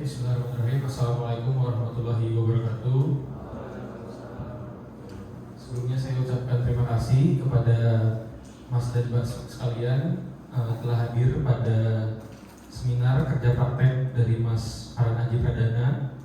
Bismillahirrahmanirrahim. Assalamualaikum warahmatullahi wabarakatuh. Sebelumnya saya ucapkan terima kasih kepada Mas dan Mbak sekalian telah hadir pada seminar kerja praktek dari Mas Farhan Haji Pradana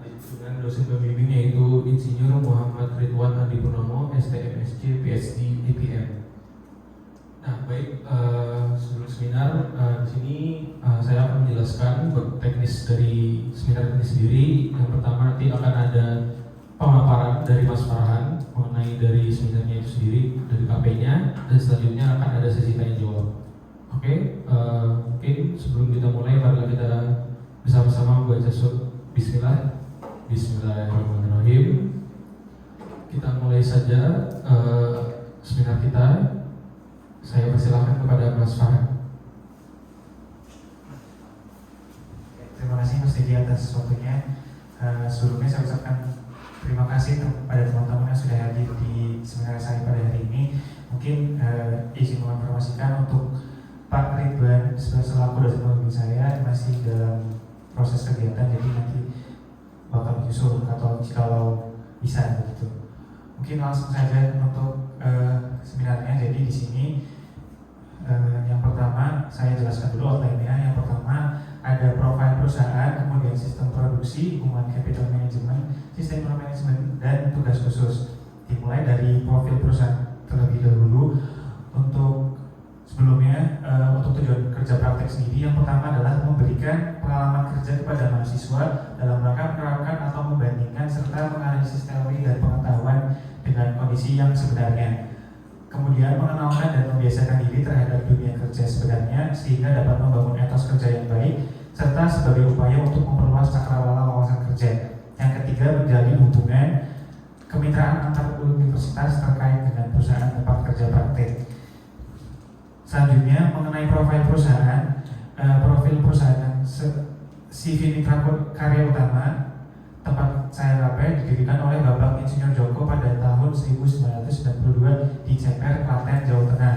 dengan dosen pembimbing yaitu Insinyur Muhammad Ridwan Hadi Purnomo, STMSC, PhD, EPM. Nah, baik, sebelum seminar di sini saya akan menjelaskan teknis dari seminar ini sendiri. Yang pertama nanti akan ada pemaparan dari Mas Farhan mengenai dari seminarnya itu sendiri, dari KP-nya, dan selanjutnya akan ada sesi tanya jawab. Oke, mungkin sebelum kita mulai, mari kita bersama-sama membaca surat Bismillah. Bismillahirrahmanirrahim. Kita mulai saja seminar kita. Saya persilahkan kepada Mas Farhan. Terima kasih Mas Didi atas waktunya. Sebelumnya saya ucapkan terima kasih kepada teman-teman yang sudah hadir di seminar saya pada hari ini. Mungkin izin menginformasikan untuk Pak Ridwan selaku dosen pembimbing saya masih dalam proses kegiatan, jadi nanti bakal menyusul atau jikalau bisa begitu. Mungkin langsung saja untuk seminarnya. Jadi di sini yang pertama saya jelaskan dulu outline-nya. Yang pertama ada profil perusahaan, kemudian sistem produksi, human capital management, sistem manajemen, dan tugas khusus. Dimulai dari profil perusahaan terlebih dahulu. Untuk sebelumnya, untuk tujuan kerja praktek sendiri, yang pertama adalah memberikan pengalaman kerja kepada mahasiswa dalam rangka menerapkan atau membandingkan serta menganalisis teori dan pengetahuan dengan kondisi yang sebenarnya. Kemudian mengenalkan dan membiasakan diri terhadap dunia kerja sebenarnya sehingga dapat membangun etos kerja yang baik, serta sebagai upaya untuk memperluas cakrawala wawasan kerja. Yang ketiga, menjalin hubungan kemitraan antar universitas terkait dengan perusahaan tempat kerja praktek. Selanjutnya mengenai profil perusahaan, CV Mitra Karya Utama tempat saya KP didirikan oleh Bapak Insinyur Joko pada tahun 1992 di Ceper, Klaten, Jawa Tengah.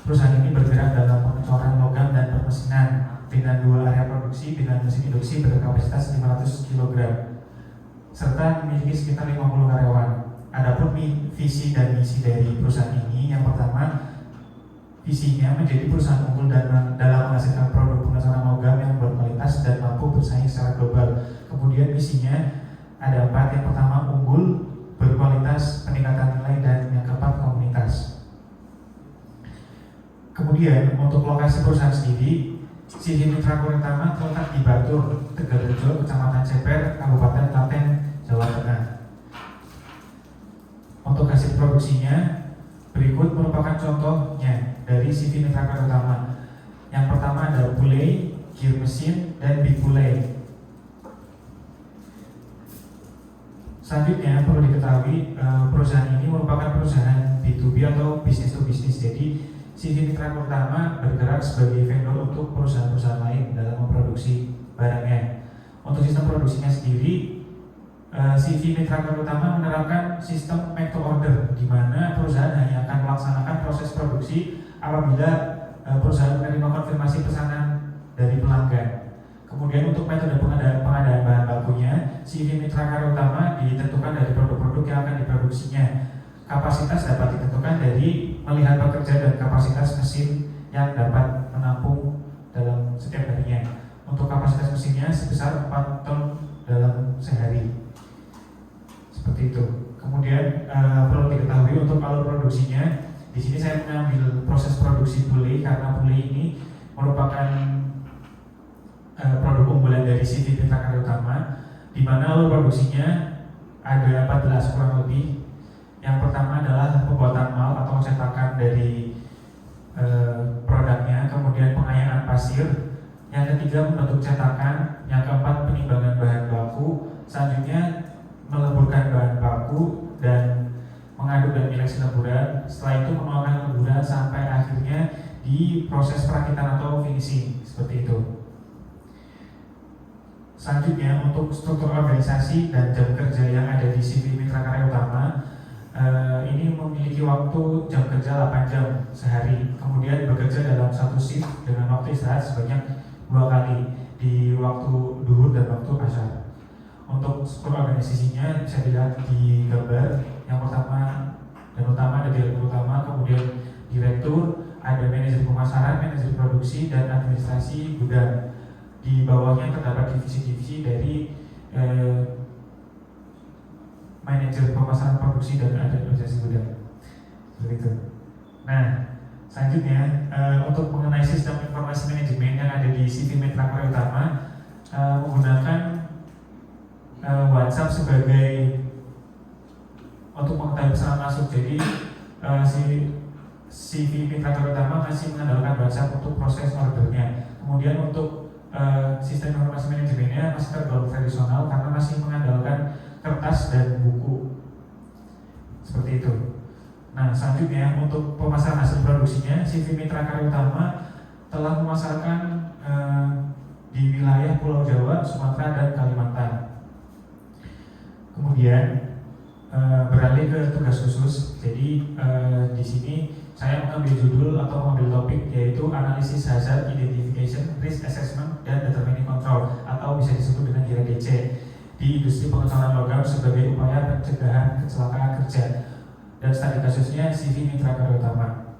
Perusahaan ini bergerak dalam pengecoran logam dan permesinan dengan 2 area produksi dengan mesin induksi berkapasitas 500 kg serta memiliki sekitar 50 karyawan. Adapun visi dan misi dari perusahaan ini, yang pertama, visinya menjadi perusahaan unggul dalam menghasilkan produk pengecoran logam yang berkualitas dan mampu bersaing secara global. Kemudian misinya ada 4. Yang pertama, unggul, berkualitas, peningkatan nilai, dan yang keempat, komunitas. Kemudian untuk lokasi perusahaan sendiri, CV Mitra Karya Utama terletak di Batur, Tegalrejo, Kecamatan Ceper, Kabupaten Klaten, Jawa Tengah. Untuk hasil produksinya berikut merupakan contohnya dari CV Mitra Karya Utama. Yang pertama ada pulley, gear mesin, dan big pulley. Selanjutnya perlu diketahui perusahaan ini merupakan perusahaan B2B atau business to business. Jadi CV Mitra Karya Utama bergerak sebagai vendor untuk perusahaan-perusahaan lain dalam memproduksi barangnya. Untuk sistem produksinya sendiri, CV Mitra Karya Utama menerapkan sistem make to order, di mana perusahaan hanya akan melaksanakan proses produksi apabila perusahaan menerima konfirmasi pesanan dari pelanggan. Kemudian untuk metode pengadaan bahan bakunya, CV Mitra Karya Utama ditentukan dari produk-produk yang akan diproduksinya. Kapasitas dapat ditentukan dari melihat pekerja dan kapasitas mesin yang dapat menampung dalam setiap harinya. Untuk kapasitas mesinnya sebesar 4 ton dalam sehari. Seperti itu. Kemudian perlu diketahui untuk alur produksinya. Di sini saya mengambil proses produksi pulley karena pulley ini merupakan produk unggulan dari CV Mitra Karya Utama, di mana alur produksinya ada 14 kurang lebih. Yang pertama adalah pembuatan mal atau cetakan dari produknya, kemudian pengayaan pasir, yang ketiga membentuk cetakan, yang keempat penimbangan bahan baku, selanjutnya meleburkan bahan baku dan mengaduk dan menyeleksi lemburan. Setelah itu menuangkan lemburan sampai akhirnya di proses perakitan atau finishing, seperti itu. Selanjutnya untuk struktur organisasi dan jam kerja yang ada di CV Mitra Karya Utama, ini memiliki waktu jam kerja 8 jam sehari, kemudian bekerja dalam satu shift dengan waktu istirahat sebanyak 2 kali. di waktu duhur dan waktu asar. Untuk struktur organisasinya bisa dilihat di gambar. Yang pertama dan utama ada direktur utama, kemudian direktur, ada manajer pemasaran, manajer produksi, dan administrasi gudang. Di bawahnya terdapat divisi-divisi dari manajer pemasaran, produksi, dan administrasi gudang. Seperti itu. Nah, selanjutnya untuk mengenai sistem informasi manajemen yang ada di CV Mitra Karya Utama, menggunakan WhatsApp sebagai untuk mengetahui pesanan masuk. Jadi si CV Mitra Karya Utama masih mengandalkan WhatsApp untuk proses ordernya. Kemudian untuk sistem informasi manajemennya masih tergolong tradisional karena masih mengandalkan kertas dan buku. Seperti itu. Nah, selanjutnya untuk pemasaran hasil produksinya, CV Mitra Karya Utama telah memasarkan di wilayah Pulau Jawa, Sumatera, dan Kalimantan. Kemudian beralih ke tugas khusus. Jadi di sini saya mengambil judul atau mengambil topik yaitu analisis hazard identification, risk assessment, dan determining control atau bisa disebut dengan kira DC di industri pengetahuan logam sebagai upaya pencegahan kecelakaan kerja. Dan studi kasusnya CV Mitra Karya Utama.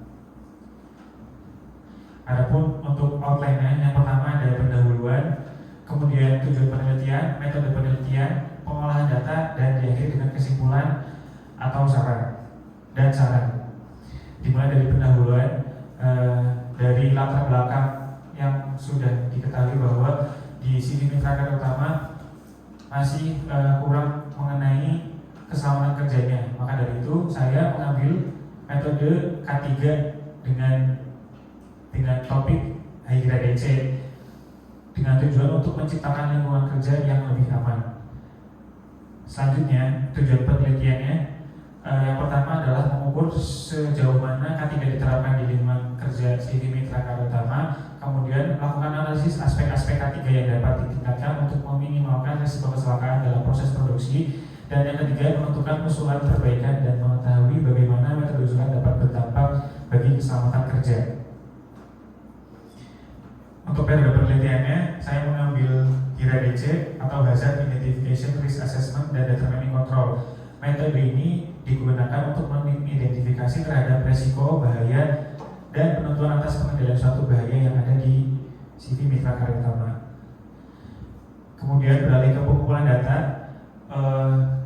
Adapun untuk outline-nya, yang pertama ada pendahuluan, kemudian tujuan penelitian, metode penelitian, pengolahan data, dan diakhiri dengan kesimpulan atau saran. Dimulai dari pendahuluan, dari latar belakang yang sudah diketahui bahwa di CV Mitra Karya Utama masih kurang mengenai keselamatan kerjanya. Maka dari itu saya mengambil metode K3 dengan topik HIGRA DC dengan tujuan untuk menciptakan lingkungan kerja yang lebih aman. Selanjutnya tujuan penelitiannya yang pertama adalah mengukur sejauh mana K3 diterapkan di lingkungan kerja CV Mitra Karya Utama. Kemudian melakukan analisis aspek-aspek K3 yang dapat ditingkatkan untuk meminimalkan risiko kecelakaan dalam proses produksi. Dan yang ketiga, menentukan usulan perbaikan dan mengetahui bagaimana metode usulan dapat berdampak bagi keselamatan kerja. Untuk periode penelitiannya, saya mengambil HIRA DC atau Hazard Identification, Risk Assessment, dan Determining Control. Metode ini digunakan untuk mengidentifikasi terhadap resiko, bahaya, dan penentuan atas pengendalian suatu bahaya yang ada di CV Mitra Karya Utama. Kemudian beralih ke pengumpulan data.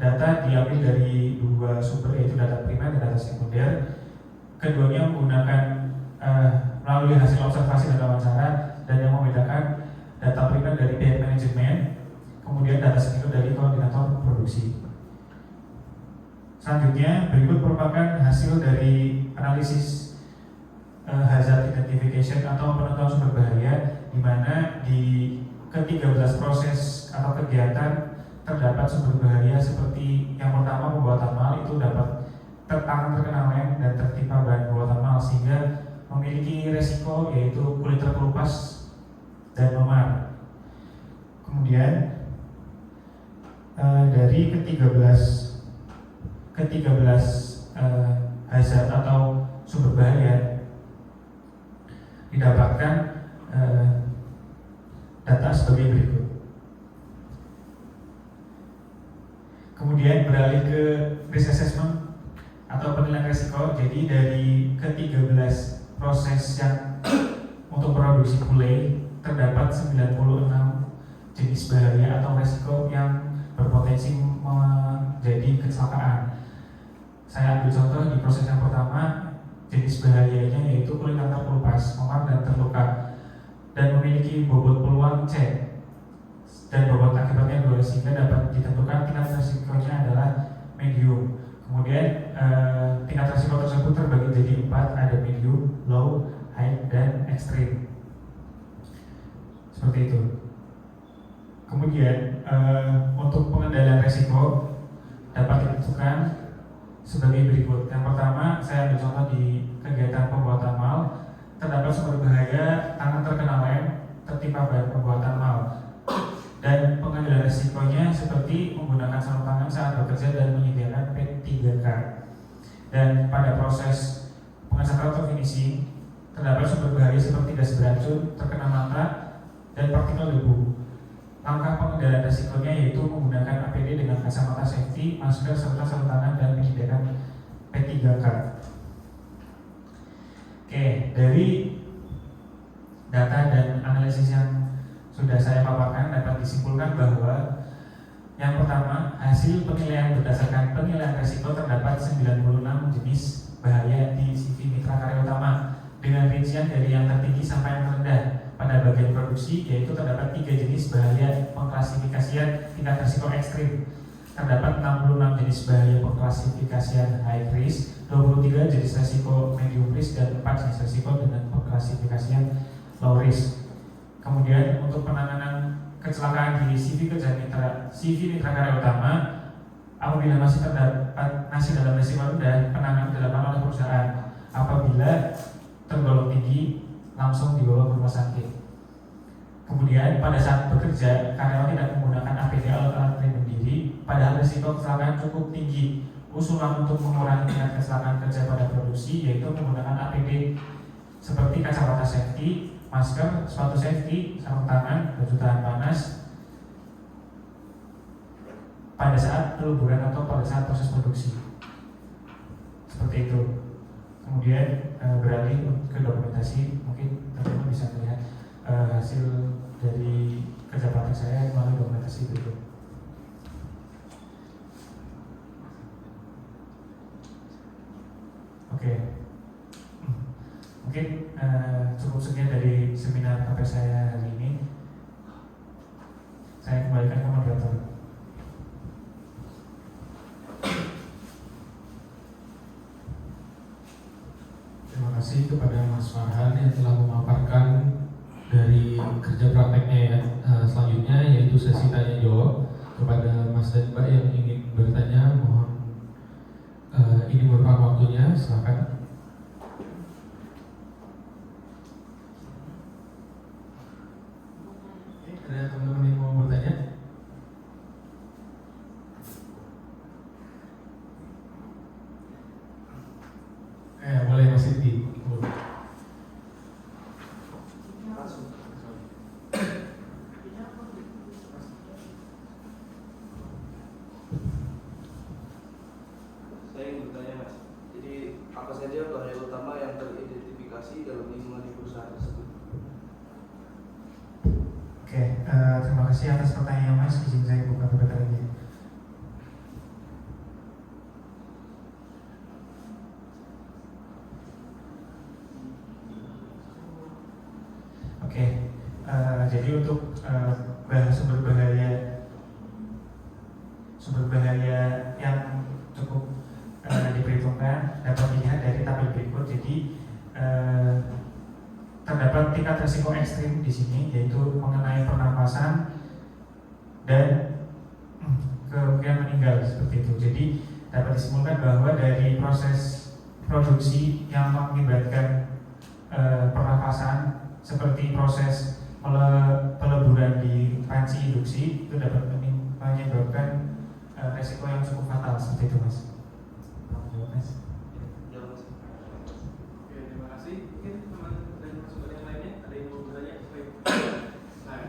Data diambil dari dua sumber, yaitu data primer dan data sekunder. Keduanya menggunakan melalui hasil observasi dan wawancara, dan yang membedakan data primer dari pihak manajemen, kemudian data sekunder dari koordinator produksi. Selanjutnya, berikut merupakan hasil dari analisis hazard identification atau penentuan sumber bahaya, di mana di ke-13 proses atau kegiatan terdapat sumber bahaya seperti yang pertama pembuatan mal itu dapat terkena lem dan tertimpa bahan pembuatan mal sehingga memiliki resiko yaitu kulit terkelupas dan memar. Kemudian dari ke-13 hazard atau sumber bahaya didapatkan data sebagai berikut. Kemudian beralih ke risk assessment atau penilaian risiko. Jadi dari ke-13 proses yang untuk produksi gulai terdapat 96 jenis bahaya atau risiko yang berpotensi menjadi kecelakaan. Saya ambil contoh di proses yang pertama, jenis bahayanya yaitu kulit yang terkelupas, memar, dan terluka, dan memiliki bobot peluang C dan bobot akibatnya 2, sehingga dapat ditentukan tingkat resikonya adalah medium. Kemudian tingkat resiko tersebut terbagi jadi 4, ada medium, low, high, dan extreme. Seperti itu. Kemudian untuk pengendalian resiko dapat ditentukan sebagai berikut. Yang pertama, saya ambil contoh di kegiatan pembuatan mal, terdapat sumber bahaya tangan terkena lem, tertimpa bahan pembuatan mal. Dan pengendalian risikonya seperti menggunakan sarung tangan saat bekerja dan menyediakan P3K. Dan pada proses pengecatan atau finishing terdapat sumber bahaya seperti gas beracun, terkena mata, dan partikel debu. Langkah pengendalian resikonya yaitu menggunakan APD dengan kacamata safety, masker, serta sarung tangan dan menyediakan P3K. Oke, dari data dan analisis yang sudah saya paparkan dapat disimpulkan bahwa yang pertama, hasil penilaian berdasarkan penilaian risiko terdapat 96 jenis bahaya di CV mitra karya utama dengan rincian dari yang tertinggi sampai yang terendah. Pada bagian produksi yaitu terdapat 3 jenis bahaya pengklasifikasian tingkat risiko ekstrim. Terdapat 66 jenis bahaya pengklasifikasian high risk, 23 jenis risiko medium risk dan 4 jenis risiko dengan pengklasifikasian low risk. Kemudian untuk penanganan kecelakaan di CV mitra karya utama, apabila masih dalam risiko rendah, penanganan dilakukan oleh perusahaan. Apabila tergolong tinggi, langsung dibawa ke rumah sakit. Kemudian pada saat bekerja, karyawan tidak menggunakan APD alat pelindung diri, padahal risiko kecelakaan cukup tinggi. Usulan untuk mengurangi tingkat kecelakaan kerja pada produksi yaitu menggunakan APD seperti kacamata safety, masker, sepatu safety, sarung tangan, baju tahan panas pada saat peluburan atau pada saat proses produksi. Seperti itu. Kemudian beralih ke dokumentasi, mungkin teman-teman bisa melihat hasil dari kerja praktek saya melalui dokumentasi berikut. Oke. Mungkin cukup sekian dari seminar KP saya hari ini. Saya kembalikan ke moderator. Terima kasih kepada Mas Farhan yang telah memaparkan dari kerja prakteknya ya. Selanjutnya yaitu sesi tanya jawab kepada Mas dan Mbak yang ingin bertanya. Mohon ini merupakan waktunya, silakan. Ada teman-teman yang mau bertanya? Boleh Mas Siti. Saya ingin bertanya Mas, jadi apa saja bahaya utama yang teridentifikasi dalam lingkungan di perusahaan tersebut? Oke, terima kasih atas pertanyaan Mas. Izin saya buka beberapa lagi. Oke, jadi untuk sumber bahaya yang cukup diperhitungkan dapat dilihat dari tabel berikut. Jadi terdapat tingkat risiko ekstrim di sini, yaitu mengenai pernapasan dan kemungkinan meninggal seperti itu. Jadi dapat disimpulkan bahwa dari proses produksi yang mengakibatkan pernapasan seperti proses peleburan di panci induksi itu dapat menyebabkan risiko yang cukup fatal seperti itu Mas. Oke, terima kasih. Mungkin teman dan narasumber yang lainnya ada yang mau bertanya? Saya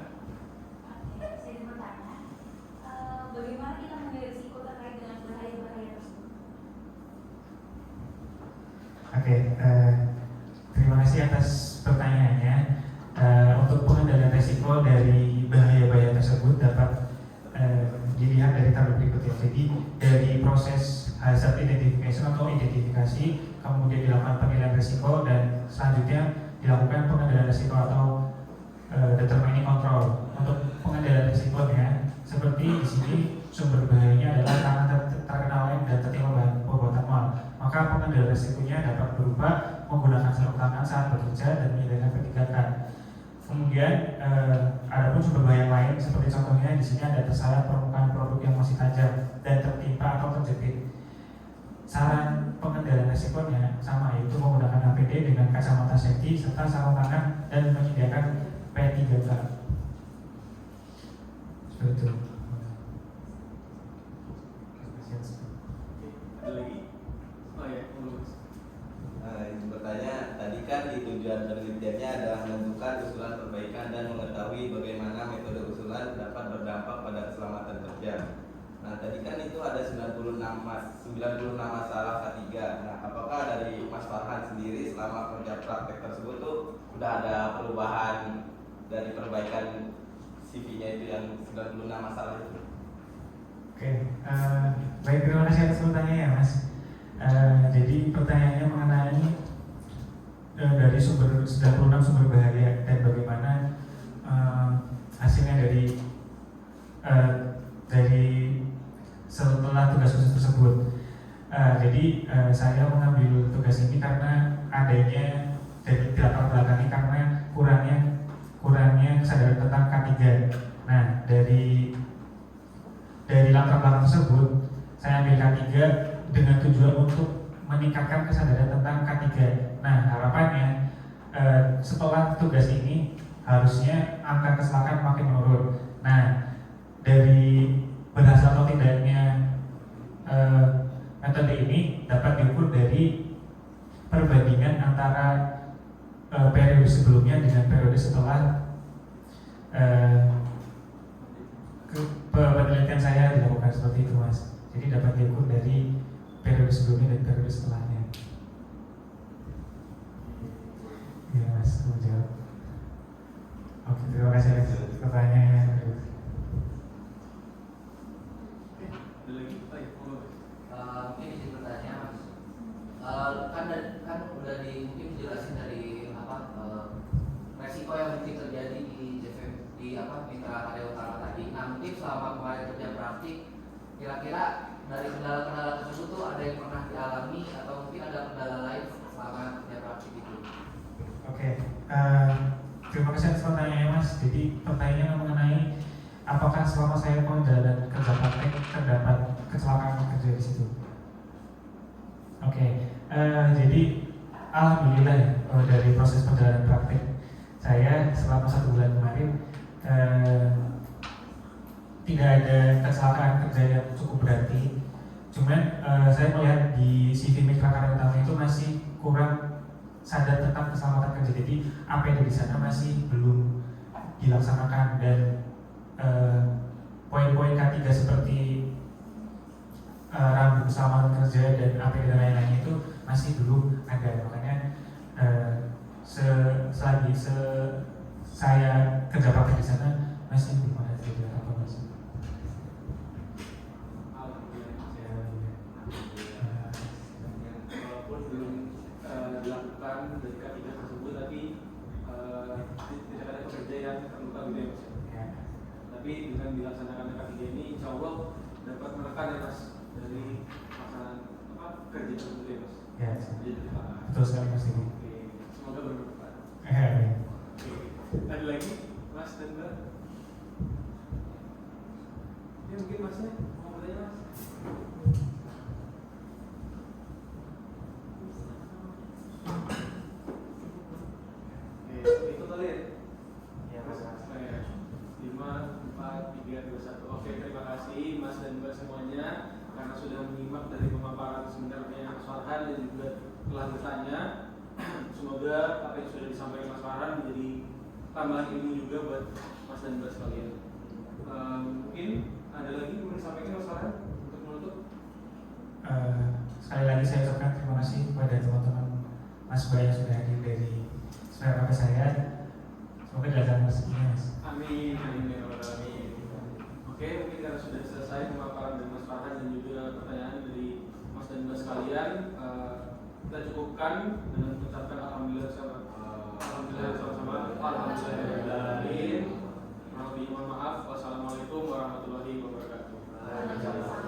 ingin bertanya, bagaimana kita menilai risiko terkait dengan bahaya-bahaya tersebut? Oke, terima kasih atas pertanyaannya. Untuk pengendalian risiko dari bahaya-bahaya tersebut dapat dilihat dari tabel berikut ya. Jadi dari proses hazard identification atau identifikasi, kemudian dilakukan penilaian risiko dan selanjutnya dilakukan pengendalian risiko atau determining control. Untuk pengendalian risikonya, seperti di sini sumber bahayanya adalah karena terkena lem dan tertimpa pembuatan mal. Maka pengendalian risikonya dapat berupa menggunakan sarung tangan saat bekerja dan menyediakan P3K. Kemudian ada pun sumber bahaya lain seperti contohnya di sini ada tersayat permukaan produk yang masih tajam dan tertimpa atau terjepit. Saran pengendalian risikonya sama, yaitu menggunakan APD dengan kacamata safety serta sarung tangan dan menyediakan P3K. Seperti itu. ada lagi? Oh ya, belum. Ingin bertanya, tadi kan di tujuan penelitiannya adalah menentukan usulan perbaikan dan mengetahui tadi kan itu ada 96 masalah K3. Nah, apakah dari Mas Farhan sendiri selama kerja praktek tersebut tuh udah ada perubahan dari perbaikan CV-nya itu yang 96 masalah itu? Oke, baik, terima kasih atas pertanyaannya Mas. Jadi pertanyaannya mengenai dari 96 sumber bahaya dan bagaimana hasilnya dari setelah tugas khusus tersebut. Jadi saya mengambil tugas ini karena adanya dari latar belakangnya karena kurangnya kesadaran tentang K3. Nah, dari latar belakang tersebut saya ambil K3 dengan tujuan untuk meningkatkan kesadaran tentang K3. Nah, harapannya setelah tugas ini harusnya angka kecelakaan makin menurun. Nah, dari berhasil atau tidaknya metode ini dapat diukur dari perbandingan antara periode sebelumnya dengan periode setelah penelitian saya dilakukan seperti itu Mas. Jadi dapat diukur dari periode sebelumnya dan periode setelahnya. Ya Mas, mau jawab. Oke, terima kasih atas pertanyaannya. Ada lagi? Mungkin izin bertanya Mas. Kan udah mungkin dijelasin dari resiko yang mungkin terjadi di mitra karya utama tadi. Nah, mungkin selama kemarin kerja praktik, kira-kira dari kendala-kendala tersebut tuh ada yang pernah dialami atau mungkin ada kendala lain selama kerja praktik itu? Oke, terima kasih atas pertanyaannya Mas. Jadi pertanyaannya mengenai apakah selama saya menjalani kerja praktek terdapat kecelakaan kerja di situ? Oke, jadi alhamdulillah dari proses perjalanan praktek saya selama 1 bulan kemarin tidak ada kecelakaan kerja yang cukup berarti. Cuman saya melihat di CV mitra karya utama itu masih kurang sadar tentang keselamatan kerja. Jadi apa yang ada di sana masih belum dilaksanakan dan poin-poin K3 seperti rambu keselamatan kerja dan APD dan lain-lainnya itu masih belum ada. Makanya selagi saya kerja praktek di sana masih belum ada kerja apa Mas. Walaupun belum dilakukan dari K3 tersebut, tapi tidak ada pekerja yang terluka gitu ya Mas. Ya. Tapi dengan dilaksanakan K3 ini, insya Allah dapat menekan ya Mas dari pelaksanaan kerja tersebut ya Mas. Ya, Jadi betul sekali Mas Diki. Oke, semoga bermanfaat. Oke. Ada lagi Mas dan Mbak? Ya mungkin Masnya mau bertanya Mas? Oke, ikut kali ya? Ya Mas. 5, 4, 3, 2, 1. Oke, terima kasih Mas dan Mbak semuanya karena sudah menyimak dari pemaparan sebenarnya Mas Farhan dan juga telah bertanya. Semoga apa yang sudah disampaikan Mas Farhan menjadi tambahan ilmu juga buat Mas dan Mbak sekalian. Mungkin ada lagi yang mau disampaikan Mas Farhan untuk menutup? Sekali lagi saya ucapkan terima kasih kepada teman-teman Mas Mbak yang sudah hadir dari saudara saya. Semoga dilaksanakan rezekinya Mas. Amin, amin ya rabbal alamin. Oke, mungkin karena sudah selesai pemaparan dari Mas Farhan dan juga pertanyaan dari Mas dan Mbak sekalian, kita cukupkan dengan mengucapkan alhamdulillah sama-sama. Alhamdulillah. Mohon maaf. Wassalamualaikum warahmatullahi wabarakatuh.